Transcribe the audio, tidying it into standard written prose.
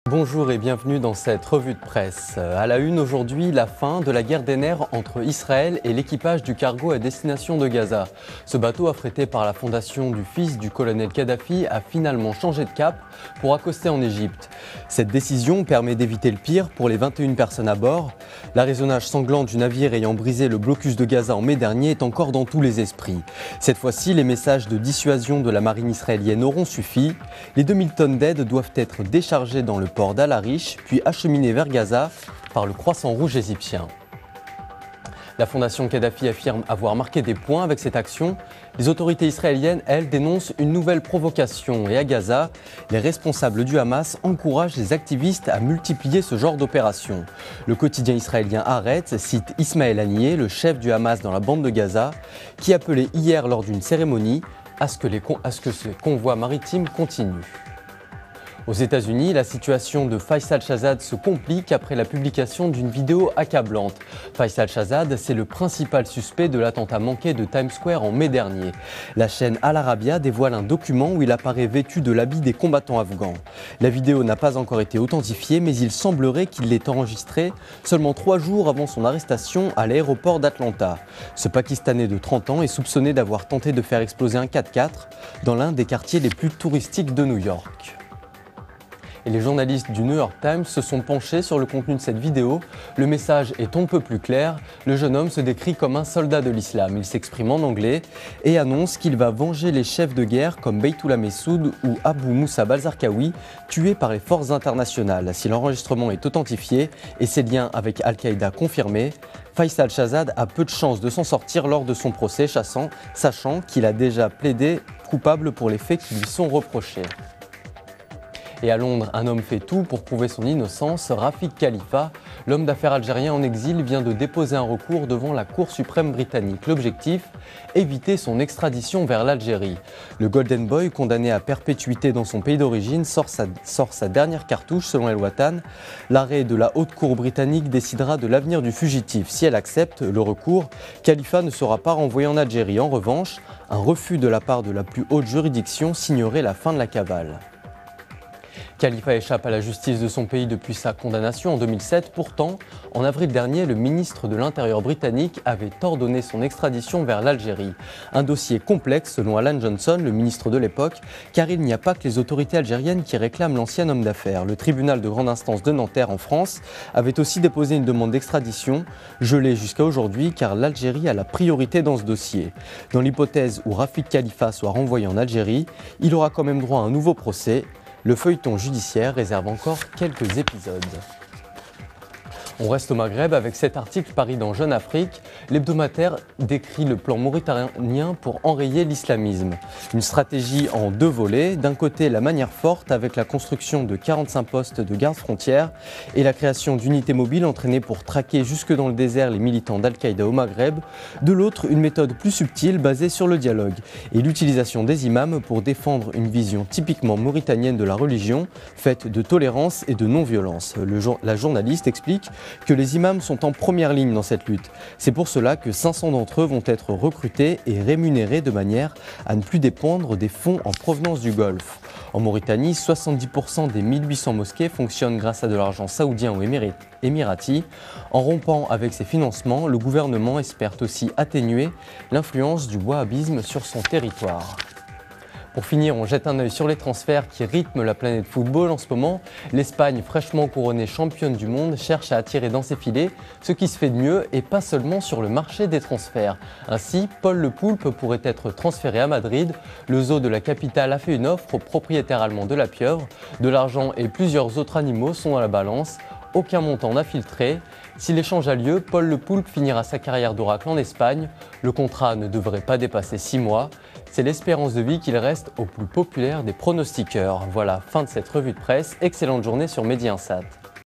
Bonjour et bienvenue dans cette revue de presse. À la une aujourd'hui, la fin de la guerre des nerfs entre Israël et l'équipage du cargo à destination de Gaza. Ce bateau affrété par la fondation du fils du colonel Kadhafi a finalement changé de cap pour accoster en Égypte. Cette décision permet d'éviter le pire pour les 21 personnes à bord. L'arraisonnage sanglant du navire ayant brisé le blocus de Gaza en mai dernier est encore dans tous les esprits. Cette fois-ci, les messages de dissuasion de la marine israélienne auront suffi. Les 2000 tonnes d'aide doivent être déchargées dans le port d'Al-Arish, puis acheminé vers Gaza par le Croissant Rouge égyptien. La fondation Kadhafi affirme avoir marqué des points avec cette action. Les autorités israéliennes, elles, dénoncent une nouvelle provocation. Et à Gaza, les responsables du Hamas encouragent les activistes à multiplier ce genre d'opérations. Le quotidien israélien Haaretz cite Ismaël Haniyeh, le chef du Hamas dans la bande de Gaza, qui appelait hier lors d'une cérémonie à ce que ces convois maritimes continuent. Aux États-Unis, la situation de Faisal Shahzad se complique après la publication d'une vidéo accablante. Faisal Shahzad, c'est le principal suspect de l'attentat manqué de Times Square en mai dernier. La chaîne Al Arabiya dévoile un document où il apparaît vêtu de l'habit des combattants afghans. La vidéo n'a pas encore été authentifiée, mais il semblerait qu'il l'ait enregistrée seulement 3 jours avant son arrestation à l'aéroport d'Atlanta. Ce Pakistanais de 30 ans est soupçonné d'avoir tenté de faire exploser un 4x4 dans l'un des quartiers les plus touristiques de New York. Et les journalistes du New York Times se sont penchés sur le contenu de cette vidéo. Le message est on ne peut plus clair. Le jeune homme se décrit comme un soldat de l'islam. Il s'exprime en anglais et annonce qu'il va venger les chefs de guerre comme Beytoullah Messoud ou Abu Moussab al-Zarqawi, tués par les forces internationales. Si l'enregistrement est authentifié et ses liens avec Al-Qaïda confirmés, Faisal Shahzad a peu de chances de s'en sortir lors de son procès, sachant qu'il a déjà plaidé coupable pour les faits qui lui sont reprochés. Et à Londres, un homme fait tout pour prouver son innocence. Rafik Khalifa, l'homme d'affaires algérien en exil, vient de déposer un recours devant la Cour suprême britannique. L'objectif, éviter son extradition vers l'Algérie. Le Golden Boy, condamné à perpétuité dans son pays d'origine, sort sa dernière cartouche selon El Watan. L'arrêt de la Haute Cour britannique décidera de l'avenir du fugitif. Si elle accepte le recours, Khalifa ne sera pas renvoyé en Algérie. En revanche, un refus de la part de la plus haute juridiction signerait la fin de la cavale. Khalifa échappe à la justice de son pays depuis sa condamnation en 2007. Pourtant, en avril dernier, le ministre de l'Intérieur britannique avait ordonné son extradition vers l'Algérie. Un dossier complexe selon Alan Johnson, le ministre de l'époque, car il n'y a pas que les autorités algériennes qui réclament l'ancien homme d'affaires. Le tribunal de grande instance de Nanterre en France avait aussi déposé une demande d'extradition, gelée jusqu'à aujourd'hui car l'Algérie a la priorité dans ce dossier. Dans l'hypothèse où Rafik Khalifa soit renvoyé en Algérie, il aura quand même droit à un nouveau procès. Le feuilleton judiciaire réserve encore quelques épisodes. On reste au Maghreb avec cet article paru dans Jeune Afrique. L'hebdomadaire décrit le plan mauritanien pour enrayer l'islamisme. Une stratégie en 2 volets. D'un côté, la manière forte avec la construction de 45 postes de garde-frontières et la création d'unités mobiles entraînées pour traquer jusque dans le désert les militants d'Al-Qaïda au Maghreb. De l'autre, une méthode plus subtile basée sur le dialogue et l'utilisation des imams pour défendre une vision typiquement mauritanienne de la religion, faite de tolérance et de non-violence. La journaliste explique que les imams sont en première ligne dans cette lutte. C'est pour cela que 500 d'entre eux vont être recrutés et rémunérés de manière à ne plus dépendre des fonds en provenance du Golfe. En Mauritanie, 70% des 1800 mosquées fonctionnent grâce à de l'argent saoudien ou émirati. En rompant avec ces financements, le gouvernement espère aussi atténuer l'influence du wahhabisme sur son territoire. Pour finir, on jette un œil sur les transferts qui rythment la planète football en ce moment. L'Espagne, fraîchement couronnée championne du monde, cherche à attirer dans ses filets ce qui se fait de mieux et pas seulement sur le marché des transferts. Ainsi, Paul Le Poulpe pourrait être transféré à Madrid. Le zoo de la capitale a fait une offre au propriétaire allemand de la pieuvre. De l'argent et plusieurs autres animaux sont à la balance. Aucun montant n'a filtré. Si l'échange a lieu, Paul Le Poulpe finira sa carrière d'oracle en Espagne. Le contrat ne devrait pas dépasser 6 mois. C'est l'espérance de vie qu'il reste au plus populaire des pronostiqueurs. Voilà, fin de cette revue de presse. Excellente journée sur Medi Insat.